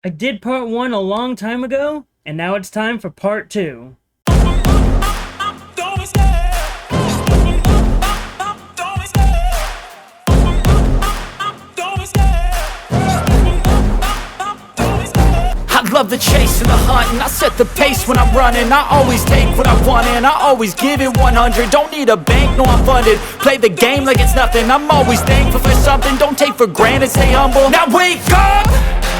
I did part 1 a long time ago, and now it's time for part 2. I love the chase and the hunt, and I set the pace when I'm running. I always take what I want and I always give it 100. Don't need a bank, no I'm funded. Play the game like it's nothing. I'm always thankful for something. Don't take for granted, stay humble. Now wake up!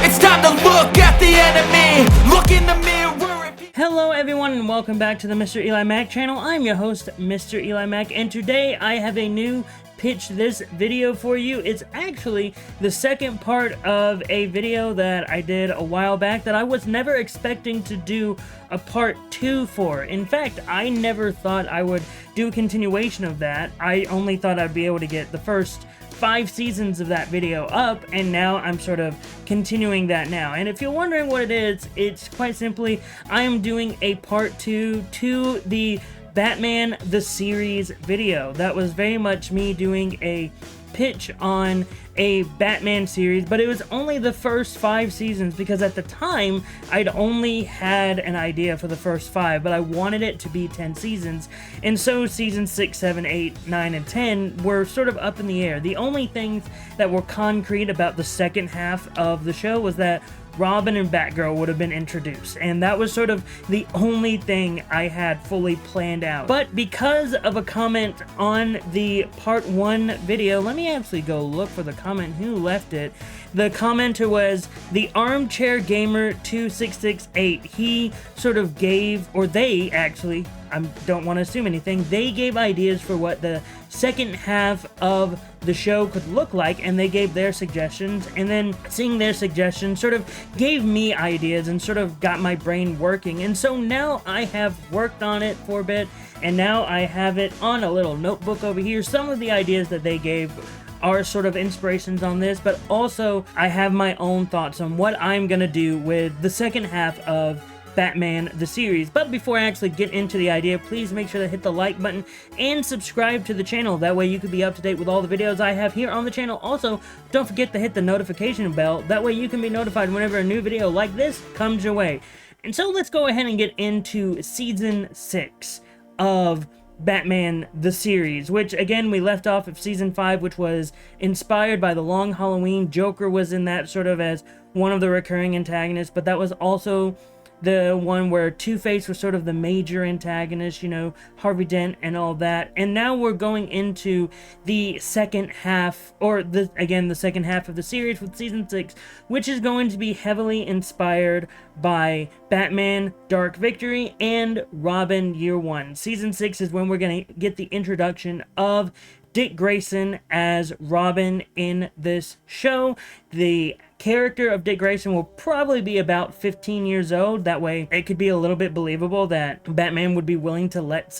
It's time to look at the enemy. Look in the mirror. Hello everyone and welcome back to the MrEliMac channel. I'm your host, MrEliMac, and today I have a new pitch this video for you. It's actually the second part of a video that I did a while back that I was never expecting to do a part 2 for. In fact, I never thought I would do a continuation of that. I only thought I'd be able to get the first 5 seasons of that video up, and now I'm sort of continuing that now. And if you're wondering what it is, it's quite simply I am doing a part 2 to the Batman the Series video. That was very much me doing a pitch on a Batman series, but it was only the first 5 seasons because at the time I'd only had an idea for the first 5, but I wanted it to be 10 seasons, and so seasons 6, 7, 8, 9, and 10 were sort of up in the air. The only things that were concrete about the second half of the show was that Robin and Batgirl would have been introduced, and that was sort of the only thing I had fully planned out. But because of a comment on the part 1 video, let me actually go look for the comment who left it. The commenter was the Armchair Gamer 2668. He sort of gave, or they actually, I don't want to assume anything, they gave ideas for what the second half of the show could look like, and they gave their suggestions, and then seeing their suggestions sort of gave me ideas and sort of got my brain working. And so now I have worked on it for a bit, and now I have it on a little notebook over here. Some of the ideas that they gave are sort of inspirations on this, but also I have my own thoughts on what I'm gonna do with the second half of Batman the series. But before I actually get into the idea, please make sure to hit the like button and subscribe to the channel. That way you can be up to date with all the videos I have here on the channel. Also, don't forget to hit the notification bell. That way you can be notified whenever a new video like this comes your way. And so let's go ahead and get into season 6 of Batman the series, which again we left off of season 5, which was inspired by the Long Halloween. Joker was in that sort of as one of the recurring antagonists, but that was also the one where Two-Face was sort of the major antagonist, you know, Harvey Dent and all that. And now we're going into the second half, or the second half of the series with season 6, which is going to be heavily inspired by Batman Dark Victory and Robin Year One. Season 6 is when we're going to get the introduction of Dick Grayson as Robin in this show. The character of Dick Grayson will probably be about 15 years old. That way it could be a little bit believable that Batman would be willing to let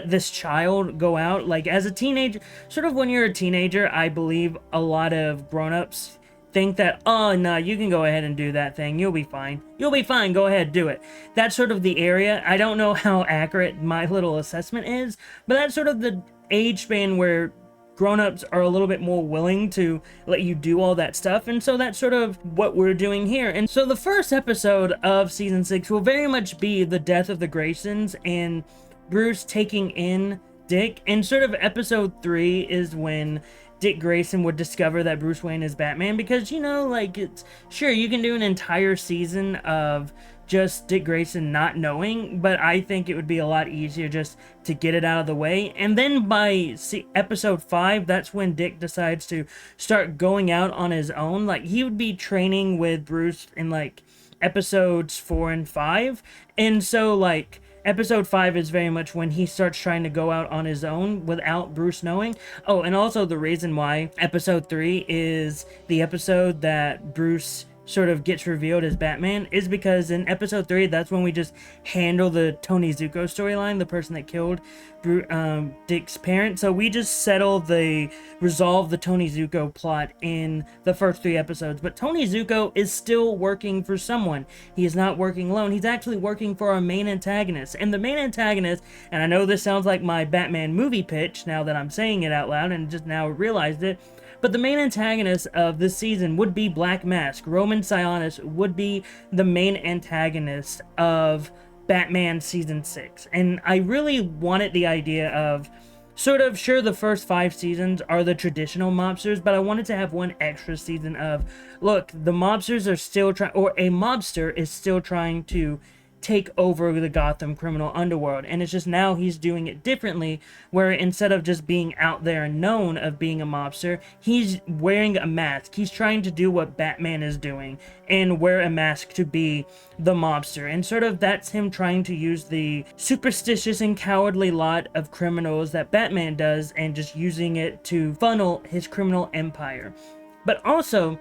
this child go out. Like as a teenager, sort of when you're a teenager, I believe a lot of grown-ups think that, oh no, you can go ahead and do that thing, you'll be fine, go ahead, do it. That's sort of the area. I don't know how accurate my little assessment is, but that's sort of the age span where grown-ups are a little bit more willing to let you do all that stuff, and so that's sort of what we're doing here. And so the first episode of season 6 will very much be the death of the Graysons and Bruce taking in Dick, and sort of episode 3 is when Dick Grayson would discover that Bruce Wayne is Batman, because, you know, like, it's sure you can do an entire season of just Dick Grayson not knowing, but I think it would be a lot easier just to get it out of the way. And then by episode 5, that's when Dick decides to start going out on his own. Like, he would be training with Bruce in, like, episodes 4 and 5, and so, like, episode 5 is very much when he starts trying to go out on his own without Bruce knowing. Oh, and also the reason why episode 3 is the episode that Bruce sort of gets revealed as Batman is because in episode 3, that's when we just handle the Tony Zuko storyline, the person that killed Dick's parents. So we just resolve the Tony Zuko plot in the first 3 episodes. But Tony Zuko is still working for someone. He is not working alone. He's actually working for our main antagonist. And the main antagonist, and I know this sounds like my Batman movie pitch now that I'm saying it out loud and just now realized it, But the main antagonist of this season would be Black Mask. Roman Sionis would be the main antagonist of Batman Season 6. And I really wanted the idea of sort of, sure, the first 5 seasons are the traditional mobsters, but I wanted to have one extra season of, look, the mobsters are still trying, or a mobster is still trying to take over the Gotham criminal underworld, and it's just now he's doing it differently, where instead of just being out there and known of being a mobster, he's wearing a mask. He's trying to do what Batman is doing and wear a mask to be the mobster, and sort of that's him trying to use the superstitious and cowardly lot of criminals that Batman does and just using it to funnel his criminal empire. But also,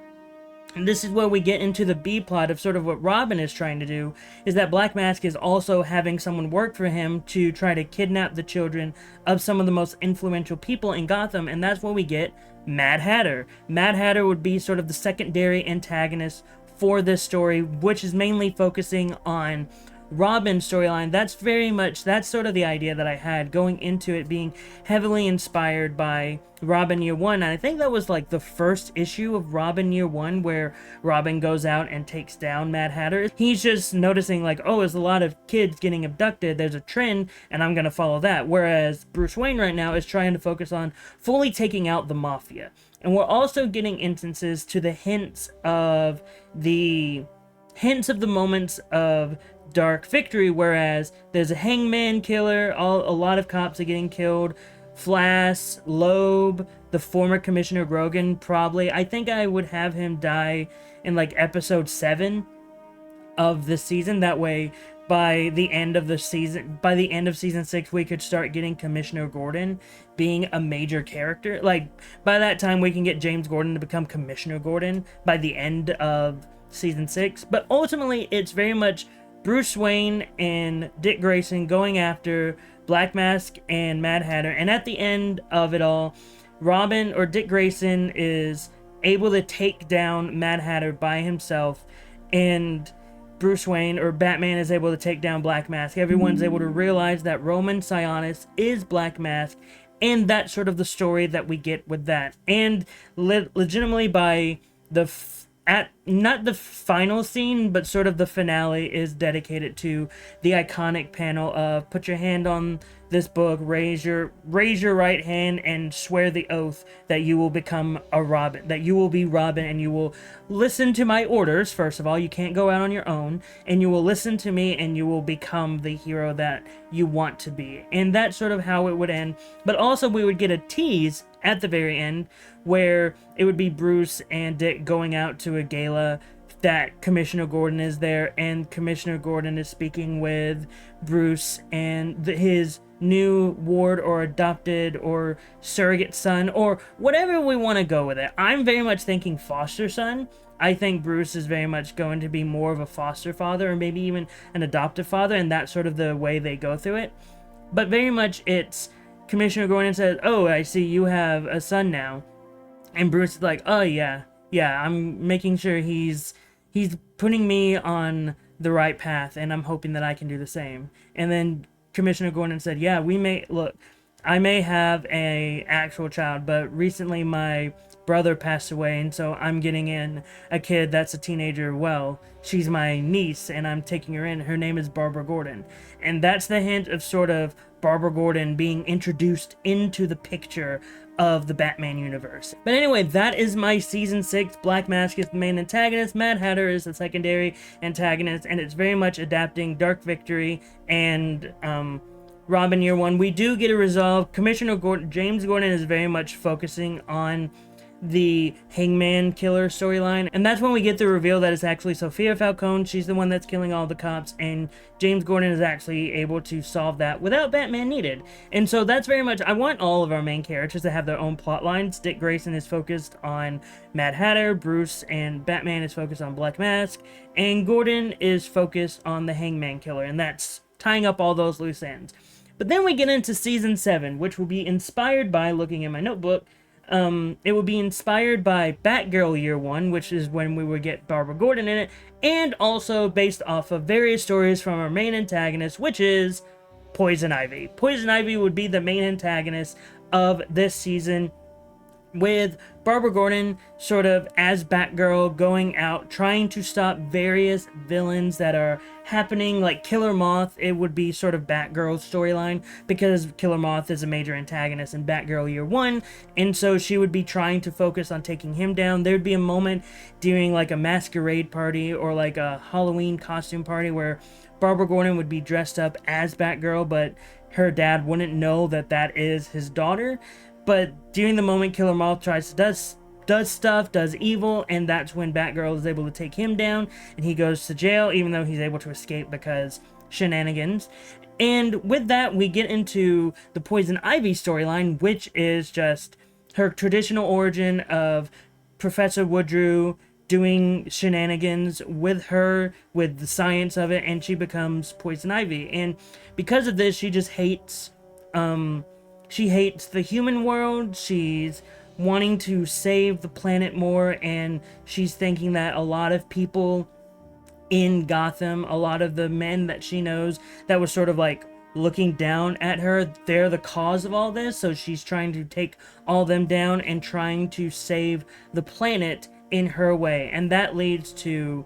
and this is where we get into the B plot of sort of what Robin is trying to do, is that Black Mask is also having someone work for him to try to kidnap the children of some of the most influential people in Gotham, and that's where we get Mad Hatter. Mad Hatter would be sort of the secondary antagonist for this story, which is mainly focusing on Robin's storyline. That's sort of the idea that I had going into it, being heavily inspired by Robin Year One. And I think that was like the first issue of Robin Year One, where Robin goes out and takes down Mad Hatter. He's just noticing like, oh, there's a lot of kids getting abducted, there's a trend, and I'm gonna follow that. Whereas Bruce Wayne right now is trying to focus on fully taking out the Mafia. And we're also getting instances to the hints of the moments of Dark Victory, whereas there's a hangman killer, a lot of cops are getting killed, Flash, Loeb, the former Commissioner Grogan, probably. I think I would have him die in like episode 7 of the season. That way, by the end of season 6, we could start getting Commissioner Gordon being a major character. Like, by that time, we can get James Gordon to become Commissioner Gordon by the end of season 6. But ultimately, it's very much Bruce Wayne and Dick Grayson going after Black Mask and Mad Hatter, and at the end of it all, Robin or Dick Grayson is able to take down Mad Hatter by himself, and Bruce Wayne or Batman is able to take down Black Mask. Everyone's able to realize that Roman Sionis is Black Mask, and that's sort of the story that we get with that. And legitimately by not the final scene, but sort of the finale is dedicated to the iconic panel of put your hand on this book, raise your right hand, and swear the oath that you will become a Robin, that you will be Robin, and you will listen to my orders. First of all, you can't go out on your own, and you will listen to me, and you will become the hero that you want to be. And that's sort of how it would end. But also we would get a tease at the very end where it would be Bruce and Dick going out to a gala that Commissioner Gordon is there, and Commissioner Gordon is speaking with Bruce and his new ward or adopted or surrogate son, or whatever we want to go with it. I'm very much thinking foster son. I think Bruce is very much going to be more of a foster father, or maybe even an adoptive father, and that's sort of the way they go through it. But very much it's Commissioner Gordon says, oh, I see you have a son now. And Bruce is like, oh yeah, I'm making sure he's putting me on the right path, and I'm hoping that I can do the same. And then Commissioner Gordon said, yeah, I may have a actual child, but recently my brother passed away, and so I'm getting in a kid that's a teenager. Well, she's my niece, and I'm taking her in. Her name is Barbara Gordon. And that's the hint of sort of Barbara Gordon being introduced into the picture of the Batman universe. But anyway, that is my season 6. Black Mask is the main antagonist, Mad Hatter is the secondary antagonist, and it's very much adapting Dark Victory and Robin Year One. We do get a resolve. Commissioner Gordon, James Gordon, is very much focusing on the Hangman killer storyline, and that's when we get the reveal that it's actually Sophia Falcone. She's the one that's killing all the cops, and James Gordon is actually able to solve that without Batman needed. And so that's very much, I want all of our main characters to have their own plot lines. Dick Grayson is focused on Mad Hatter, Bruce and Batman is focused on Black Mask, and Gordon is focused on the Hangman killer, and that's tying up all those loose ends. But then we get into season 7, which will be inspired by, looking in my notebook, it will be inspired by Batgirl Year One, which is when we would get Barbara Gordon in it, and also based off of various stories from our main antagonist, which is Poison Ivy. Poison Ivy would be the main antagonist of this season, with Barbara Gordon sort of as Batgirl going out trying to stop various villains that are happening, like Killer Moth. It would be sort of Batgirl's storyline because Killer Moth is a major antagonist in Batgirl Year 1, and so she would be trying to focus on taking him down. There'd be a moment during like a masquerade party or like a Halloween costume party where Barbara Gordon would be dressed up as Batgirl, but her dad wouldn't know that that is his daughter. But during the moment, Killer Moth does stuff, does evil, and that's when Batgirl is able to take him down, and he goes to jail, even though he's able to escape because shenanigans. And with that, we get into the Poison Ivy storyline, which is just her traditional origin of Professor Woodrue doing shenanigans with her, with the science of it, and she becomes Poison Ivy. And because of this, she just hates, she hates the human world. She's wanting to save the planet more, and she's thinking that a lot of people in Gotham, a lot of the men that she knows that was sort of like looking down at her, they're the cause of all this. So she's trying to take all them down and trying to save the planet in her way. And that leads to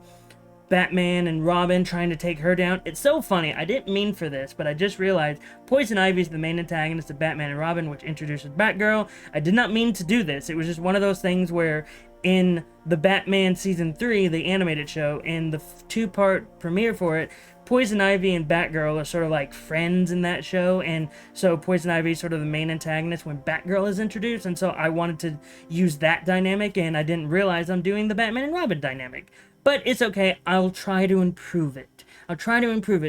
Batman and Robin trying to take her down. It's so funny. I didn't mean for this, but I just realized Poison Ivy is the main antagonist of Batman and Robin, which introduces Batgirl. I did not mean to do this. It was just one of those things where in the Batman Season 3, the animated show, in the two-part premiere for it, Poison Ivy and Batgirl are sort of like friends in that show, and so Poison Ivy is sort of the main antagonist when Batgirl is introduced, and so I wanted to use that dynamic, and I didn't realize I'm doing the Batman and Robin dynamic. But it's okay, I'll try to improve it.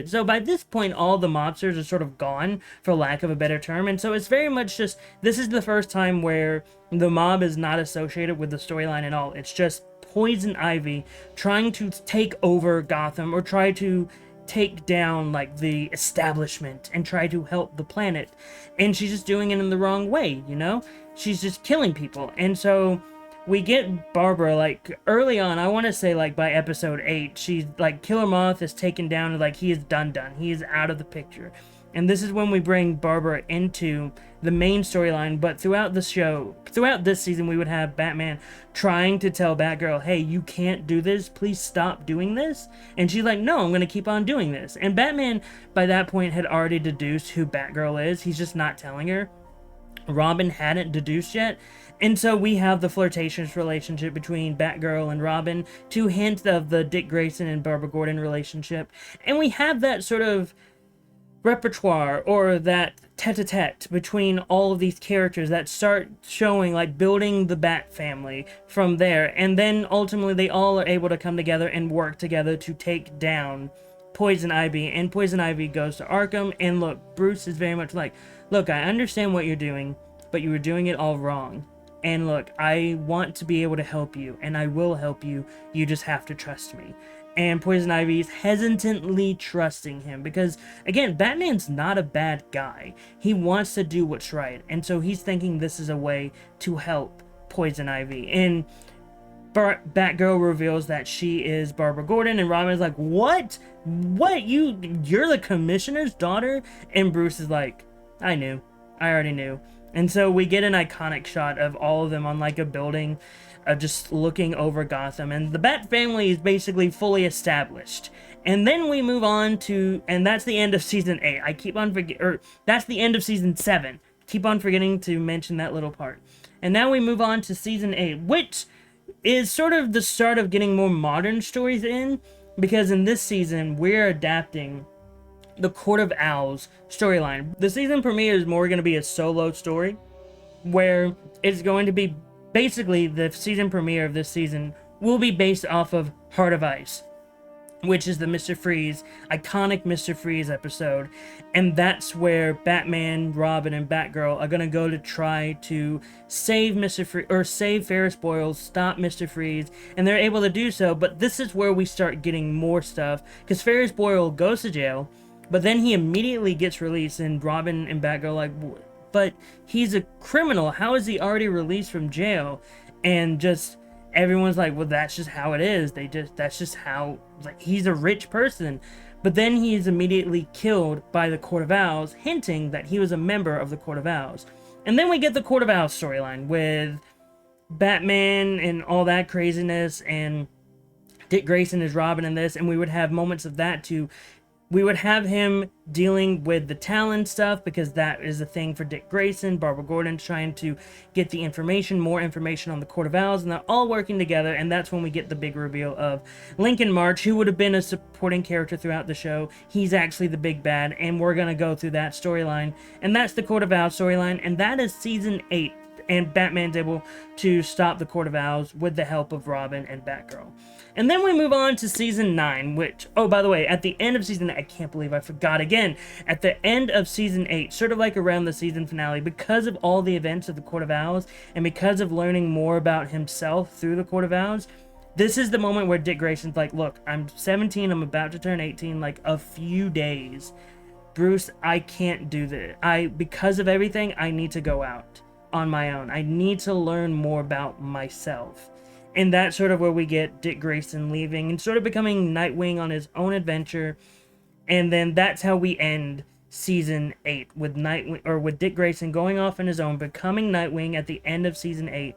So by this point, all the mobsters are sort of gone, for lack of a better term, and so it's very much just, this is the first time where the mob is not associated with the storyline at all. It's just Poison Ivy trying to take over Gotham, or try to take down like the establishment and try to help the planet, and she's just doing it in the wrong way, you know? She's just killing people. And so we get Barbara, like, early on, I want to say, like, by episode 8, she's, like, Killer Moth is taken down, and, like, he is done. He is out of the picture. And this is when we bring Barbara into the main storyline, but throughout the show, throughout this season, we would have Batman trying to tell Batgirl, hey, you can't do this, please stop doing this. And she's like, no, I'm going to keep on doing this. And Batman, by that point, had already deduced who Batgirl is. He's just not telling her. Robin hadn't deduced yet. And so we have the flirtatious relationship between Batgirl and Robin, two hints of the Dick Grayson and Barbara Gordon relationship. And we have that sort of repertoire, or that tete-a-tete between all of these characters that start showing, like, building the Bat family from there. And then ultimately they all are able to come together and work together to take down Poison Ivy. And Poison Ivy goes to Arkham, and look, Bruce is very much like, look, I understand what you're doing, but you were doing it all wrong. And look, I want to be able to help you, and I will help you. You just have to trust me. And Poison Ivy is hesitantly trusting him because, again, Batman's not a bad guy. He wants to do what's right, and so he's thinking this is a way to help Poison Ivy. And Batgirl reveals that she is Barbara Gordon, and Robin is like, what? What? You're the commissioner's daughter? And Bruce is like, I already knew. And so we get an iconic shot of all of them on, like, a building, just looking over Gotham, and the Bat family is basically fully established. And then we move on to, and that's the end of season 8. I keep on forgetting, or that's the end of season 7. Keep on forgetting to mention that little part. And now we move on to season 8, which is sort of the start of getting more modern stories in, because in this season we're adapting the Court of Owls storyline. The season premiere is more going to be a solo story, where it's going to be basically the season premiere of this season will be based off of Heart of Ice, which is the Mr. Freeze, iconic Mr. Freeze episode. And that's where Batman, Robin, and Batgirl are going to go to try to save Mr. Freeze, or save Ferris Boyle, stop Mr. Freeze, and they're able to do so. But this is where we start getting more stuff, because Ferris Boyle goes to jail, but then he immediately gets released, and Robin and Batgirl like, but he's a criminal, how is he already released from jail? And just everyone's like, well, that's just how it is. That's just how, like, he's a rich person. But then he is immediately killed by the Court of Owls, hinting that he was a member of the Court of Owls. And then we get the Court of Owls storyline with Batman and all that craziness, and Dick Grayson is Robin in this, and we would have moments of that too. We would have him dealing with the Talon stuff, because that is a thing for Dick Grayson. Barbara Gordon's trying to get the information, more information on the Court of Owls, and they're all working together, and that's when we get the big reveal of Lincoln March, who would have been a supporting character throughout the show. He's actually the big bad, and we're going to go through that storyline, and that's the Court of Owls storyline, and that is Season 8, and Batman's able to stop the Court of Owls with the help of Robin and Batgirl. And then we move on to Season 9, which, oh, by the way, at the end of Season 8, I can't believe I forgot again, at the end of Season 8, sort of like around the season finale, because of all the events of the Court of Owls, and because of learning more about himself through the Court of Owls, this is the moment where Dick Grayson's like, look, I'm 17, I'm about to turn 18, like a few days. Bruce, I can't do this. Because of everything, I need to go out on my own. I need to learn more about myself. And that's sort of where we get Dick Grayson leaving and sort of becoming Nightwing on his own adventure. And then that's how we end Season 8 with Nightwing, or with Dick Grayson going off on his own, becoming Nightwing at the end of Season 8.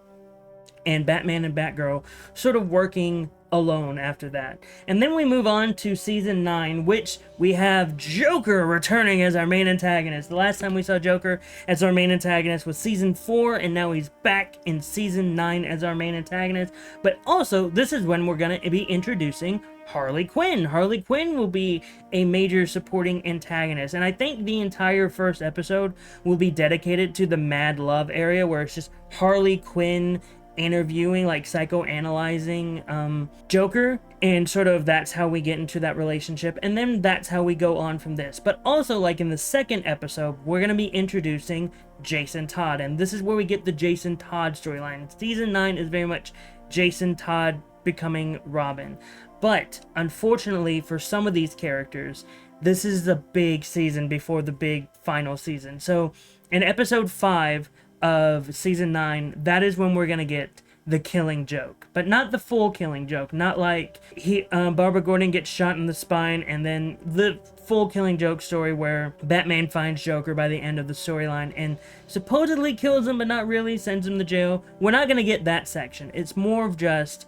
And Batman and Batgirl sort of working alone after that. And then we move on to Season 9, which we have Joker returning as our main antagonist. The last time we saw Joker as our main antagonist was Season 4, and now he's back in Season 9 as our main antagonist. But also, this is when we're going to be introducing Harley Quinn. Harley Quinn will be a major supporting antagonist, and I think the entire first episode will be dedicated to the Mad Love area, where it's just Harley Quinn interviewing, like psychoanalyzing Joker, and sort of that's how we get into that relationship, and then that's how we go on from this. But also, like in the second episode, we're going to be introducing Jason Todd, and this is where we get the Jason Todd storyline. Season 9 is very much Jason Todd becoming Robin, but unfortunately for some of these characters, this is the big season before the big final season. So in episode 5 of Season 9, that is when we're gonna get the Killing Joke, but not the full Killing Joke, not like Barbara Gordon gets shot in the spine, and then the full Killing Joke story where Batman finds Joker by the end of the storyline and supposedly kills him, but not really, sends him to jail. We're not gonna get that section. It's more of just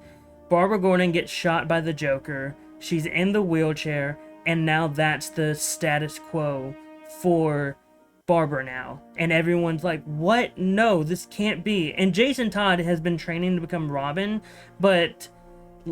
Barbara Gordon gets shot by the Joker, she's in the wheelchair, and now that's the status quo for Barbara now, and everyone's like, what? No, this can't be. And Jason Todd has been training to become Robin, but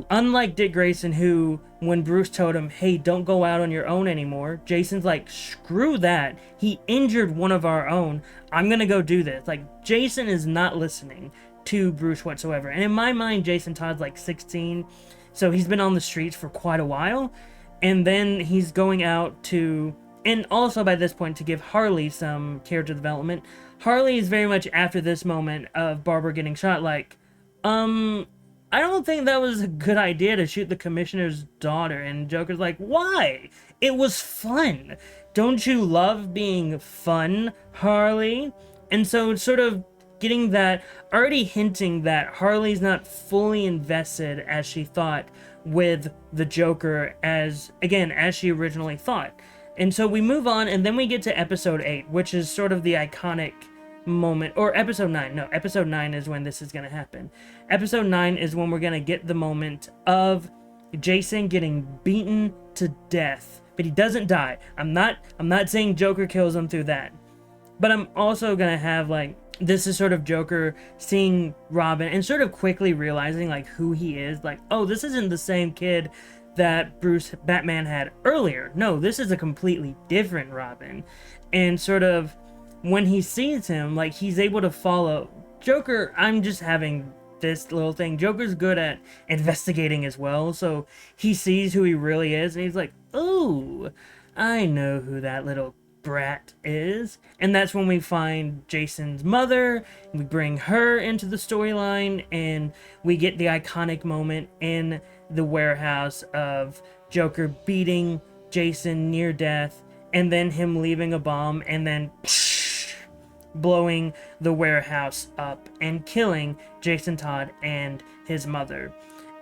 unlike Dick Grayson, who, when Bruce told him, hey, don't go out on your own anymore, Jason's like, screw that, he injured one of our own, I'm gonna go do this. Like, Jason is not listening to Bruce whatsoever. And in my mind, Jason Todd's like 16, so he's been on the streets for quite a while, and then he's going out to... And also by this point, to give Harley some character development, Harley is very much after this moment of Barbara getting shot like, I don't think that was a good idea to shoot the commissioner's daughter. And Joker's like, why? It was fun. Don't you love being fun, Harley? And so sort of getting that, already hinting that Harley's not fully invested as she thought with the Joker as she originally thought. And so we move on, and then we get to episode 8, which is sort of the iconic moment, or episode 9. No, episode 9 is when this is going to happen. Episode 9 is when we're going to get the moment of Jason getting beaten to death, but he doesn't die. I'm not saying Joker kills him through that, but I'm also going to have, like, this is sort of Joker seeing Robin and sort of quickly realizing, like, who he is. Like, oh, this isn't the same kid that Batman had earlier. No, this is a completely different Robin. And sort of when he sees him, like, he's able to follow Joker. I'm just having this little thing. Joker's good at investigating as well, so he sees who he really is, and he's like, oh, I know who that little brat is. And that's when we find Jason's mother, we bring her into the storyline, and we get the iconic moment in the warehouse of Joker beating Jason near death, and then him leaving a bomb, and then blowing the warehouse up and killing Jason Todd and his mother.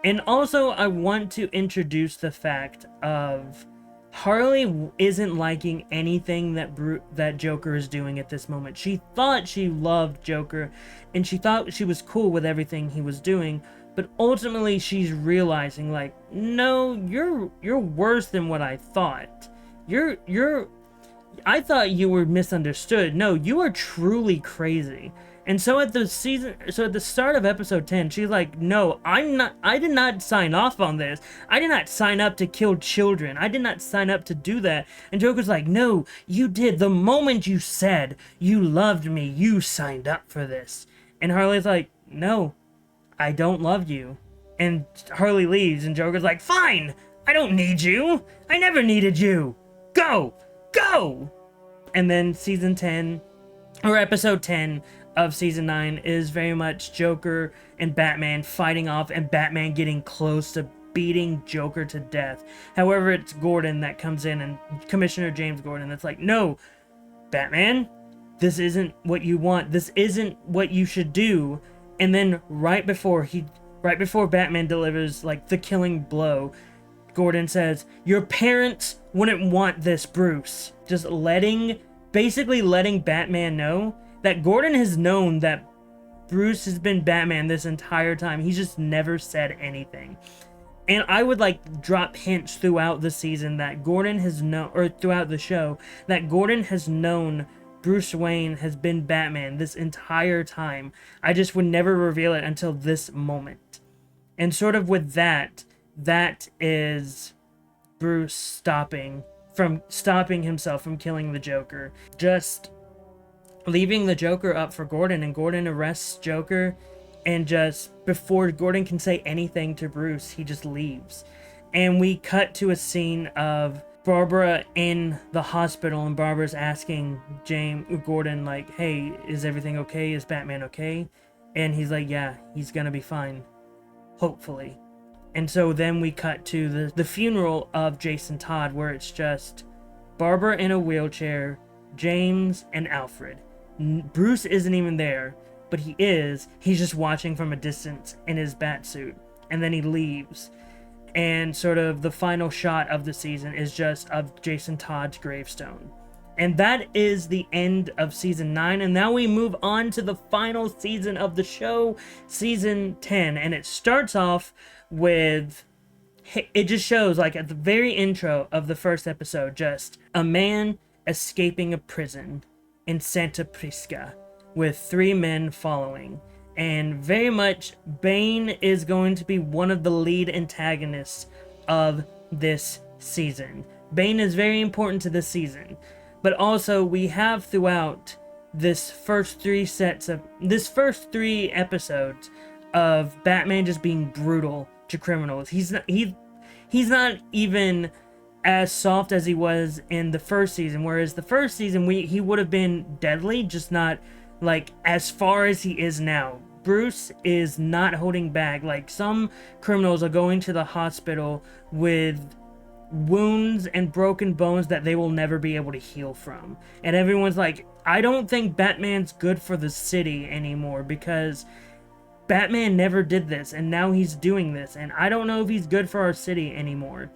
And also, I want to introduce the fact of Harley isn't liking anything that Joker is doing at this moment. She thought she loved Joker, and she thought she was cool with everything he was doing, but ultimately she's realizing, like, no, you're worse than what I thought. I thought you were misunderstood. No, you are truly crazy. And so at the start of episode 10, she's like, no, I did not sign off on this. I did not sign up to kill children. I did not sign up to do that. And Joker's like, no, you did. The moment you said you loved me, you signed up for this. And Harley's like, no, I don't love you. And Harley leaves, and Joker's like, fine, I don't need you. I never needed you. Go! And then season 10, or episode 10 of season 9 is very much Joker and Batman fighting off, and Batman getting close to beating Joker to death. However, it's Gordon that comes in, and Commissioner James Gordon, that's like, no, Batman, this isn't what you want. This isn't what you should do. And then right before Batman delivers, like, the killing blow, Gordon says, your parents wouldn't want this, Bruce. Just basically letting Batman know that Gordon has known that Bruce has been Batman this entire time. He's just never said anything. And I would like drop hints throughout the season that Gordon has known, or throughout the show, that Gordon has known Bruce Wayne has been Batman this entire time. I just would never reveal it until this moment. And sort of with that is Bruce stopping himself from killing the Joker. Just leaving the Joker up for Gordon, and Gordon arrests Joker, and just before Gordon can say anything to Bruce, he just leaves. And we cut to a scene of Barbara in the hospital, and Barbara's asking Gordon, like, hey, is everything okay? Is Batman okay? And he's like, yeah, he's gonna be fine. Hopefully. And so then we cut to the funeral of Jason Todd, where it's just Barbara in a wheelchair, James, and Alfred. Bruce isn't even there, but he's just watching from a distance in his bat suit. And then he leaves. And sort of the final shot of the season is just of Jason Todd's gravestone. And that is the end of season 9. And now we move on to the final season of the show, season 10. And it starts off with, it just shows, like, at the very intro of the first episode, just a man escaping a prison in Santa Prisca with 3 men following. And very much Bane is going to be one of the lead antagonists of this season. Bane is very important to this season. But also we have throughout this first 3 episodes of Batman just being brutal to criminals. He's not even as soft as he was in the first season, whereas the first season he would have been deadly, just not like as far as he is now. Bruce is not holding back. Like, some criminals are going to the hospital with wounds and broken bones that they will never be able to heal from. And everyone's like, I don't think Batman's good for the city anymore, because Batman never did this, and now he's doing this, and I don't know if he's good for our city anymore.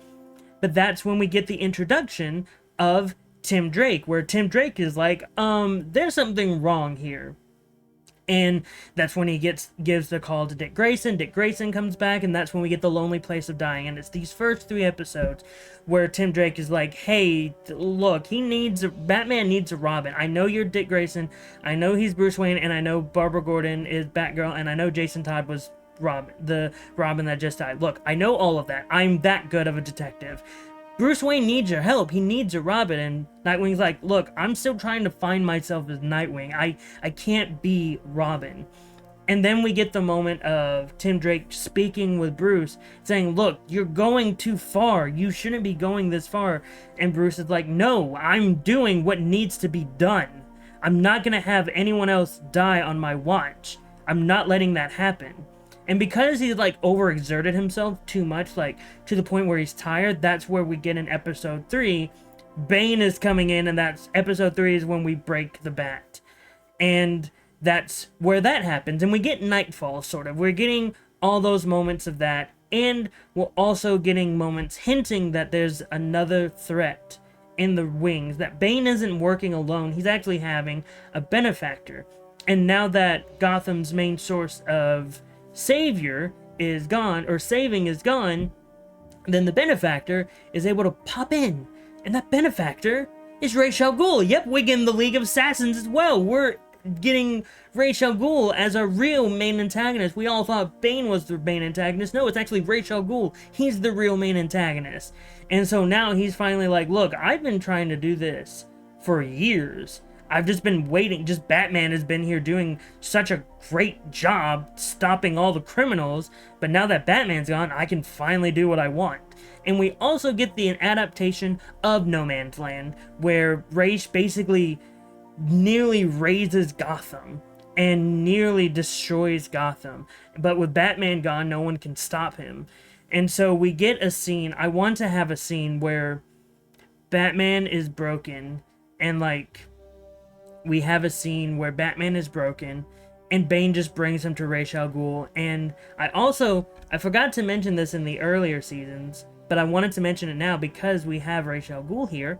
But that's when we get the introduction of Tim Drake, where Tim Drake is like, there's something wrong here. And that's when he gives the call to Dick Grayson. Dick Grayson comes back, and that's when we get The Lonely Place of Dying. And it's these first 3 episodes where Tim Drake is like, hey, look, Batman needs a Robin. I know you're Dick Grayson, I know he's Bruce Wayne, and I know Barbara Gordon is Batgirl, and I know Jason Todd was the Robin that just died. Look, I know all of that. I'm that good of a detective. Bruce Wayne needs your help. He needs a Robin. And Nightwing's like, look, I'm still trying to find myself as Nightwing. I can't be Robin. And then we get the moment of Tim Drake speaking with Bruce, saying, look, you're going too far. You shouldn't be going this far. And Bruce is like, no, I'm doing what needs to be done. I'm not going to have anyone else die on my watch. I'm not letting that happen. And because he's like overexerted himself too much, like to the point where he's tired, that's where we get in episode 3. Bane is coming in, and that's episode 3 is when we break the bat. And that's where that happens. And we get Nightfall, sort of. We're getting all those moments of that And we're also getting moments hinting that there's another threat in the wings, that Bane isn't working alone. He's actually having a benefactor. And now that Gotham's main source of savior is gone, or saving is gone, then the benefactor is able to pop in. And that benefactor is Ra's al Ghul. Yep, we get in the League of Assassins as well. We're getting Ra's al Ghul as our real main antagonist. We all thought Bane was the main antagonist. No, it's actually Ra's al Ghul. He's the real main antagonist. And so now he's finally like, look, I've been trying to do this for years. I've just been waiting. Just Batman has been here doing such a great job stopping all the criminals. But now that Batman's gone, I can finally do what I want. And we also get the adaptation of No Man's Land, where Ra's basically nearly razes Gotham and nearly destroys Gotham. But with Batman gone, no one can stop him. And so we get a scene. I want to have a scene where Batman is broken, and like, we have a scene where Batman is broken and Bane just brings him to Ra's al Ghul. And I forgot to mention this in the earlier seasons, but I wanted to mention it now because we have Ra's al Ghul here.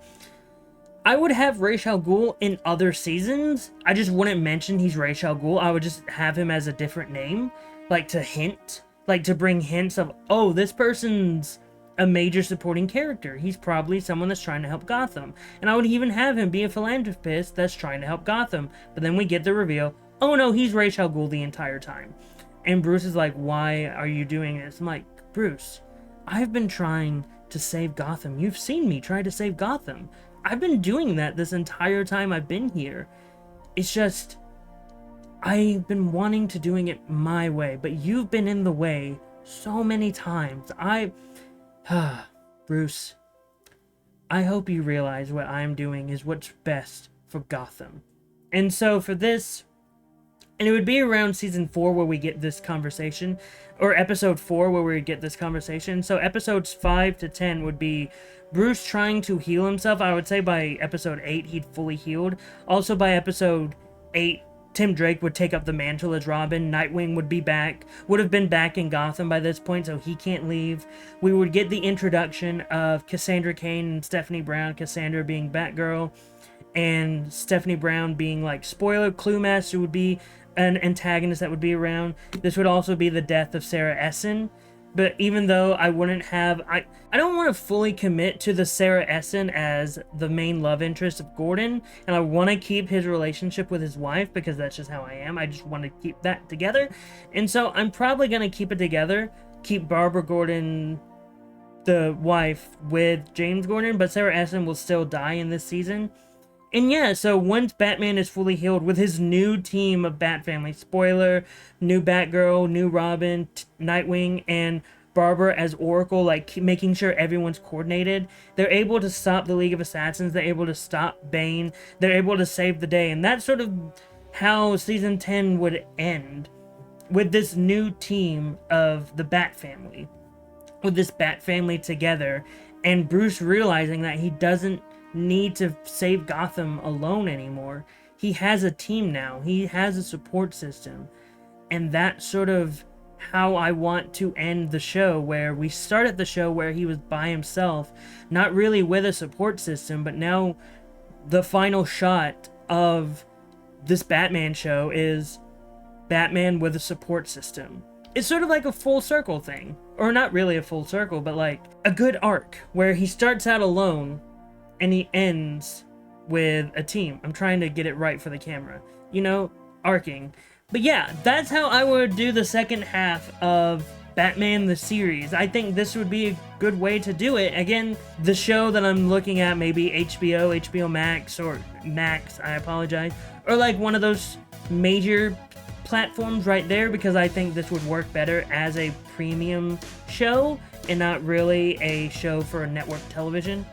I would have Ra's al Ghul in other seasons. I just wouldn't mention he's Ra's al Ghul. I would just have him as a different name, like to bring hints of, oh, this person's a major supporting character. He's probably someone that's trying to help Gotham. And I would even have him be a philanthropist that's trying to help Gotham. But then we get the reveal, oh no, he's Ra's al Ghul the entire time. And Bruce is like, why are you doing this? I'm like, Bruce, I've been trying to save Gotham. You've seen me try to save Gotham. I've been doing that this entire time I've been here. It's just, I've been wanting to doing it my way, but you've been in the way so many times. Bruce, I hope you realize what I'm doing is what's best for Gotham. And so for this, and it would be around season 4 where we get this conversation, or episode 4 where we get this conversation. So episodes 5 to 10 would be Bruce trying to heal himself. I would say by episode 8 he'd fully healed. Also by episode 8, Tim Drake would take up the mantle as Robin. Nightwing would have been back in Gotham by this point, so he can't leave. We would get the introduction of Cassandra Cain and Stephanie Brown, Cassandra being Batgirl, and Stephanie Brown being like, spoiler, Clue Master would be an antagonist that would be around. This would also be the death of Sarah Essen. But even though I wouldn't have... I don't want to fully commit to the Sarah Essen as the main love interest of Gordon. And I want to keep his relationship with his wife because that's just how I am. I just want to keep that together. And so I'm probably going to keep it together. Keep Barbara Gordon, the wife, with James Gordon. But Sarah Essen will still die in this season. And yeah, so once Batman is fully healed with his new team of Bat Family, spoiler, new Batgirl, new Robin, Nightwing, and Barbara as Oracle, like making sure everyone's coordinated, they're able to stop the League of Assassins, they're able to stop Bane, they're able to save the day. And that's sort of how season 10 would end, with this new team of the Bat Family, with this Bat Family together, and Bruce realizing that he doesn't need to save Gotham alone anymore. He has a team now. He has a support system. And that's sort of how I want to end the show, where we started the show where he was by himself, not really with a support system, but now the final shot of this Batman show is Batman with a support system. It's sort of like a full circle thing. Or not really a full circle, but like a good arc where he starts out alone and he ends with a team. I'm trying to get it right for the camera. You know, arcing. But yeah, that's how I would do the second half of Batman the series. I think this would be a good way to do it. Again, the show that I'm looking at, maybe HBO Max, or Max, I apologize, or like one of those major platforms right there, because I think this would work better as a premium show and not really a show for a network television.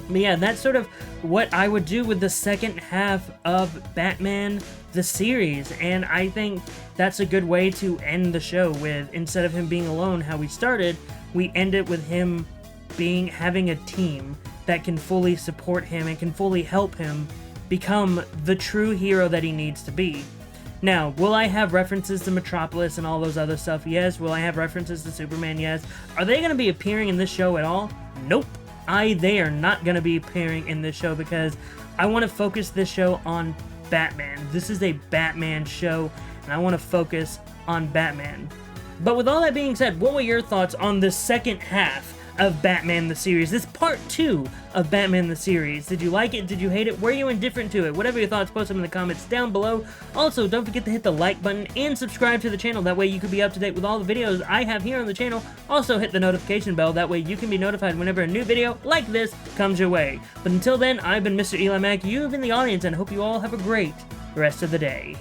But yeah, that's sort of what I would do with the second half of Batman the series, and I think that's a good way to end the show with, instead of him being alone how we started, we end it with him having a team that can fully support him and can fully help him become the true hero that he needs to be. Now, will I have references to Metropolis and all those other stuff? Yes. Will I have references to Superman? Yes. Are they going to be appearing in this show at all? Nope. They are not going to be appearing in this show because I want to focus this show on Batman. This is a Batman show, and I want to focus on Batman. But with all that being said, what were your thoughts on the second half of Batman the series? This part 2 of Batman the series. Did you like it? Did you hate it? Were you indifferent to it? Whatever your thoughts, post them in the comments down below. Also, don't forget to hit the like button and subscribe to the channel. That way you can be up to date with all the videos I have here on the channel. Also, hit the notification bell. That way you can be notified whenever a new video like this comes your way. But until then, I've been Mr. EliMac. You've been the audience, and hope you all have a great rest of the day.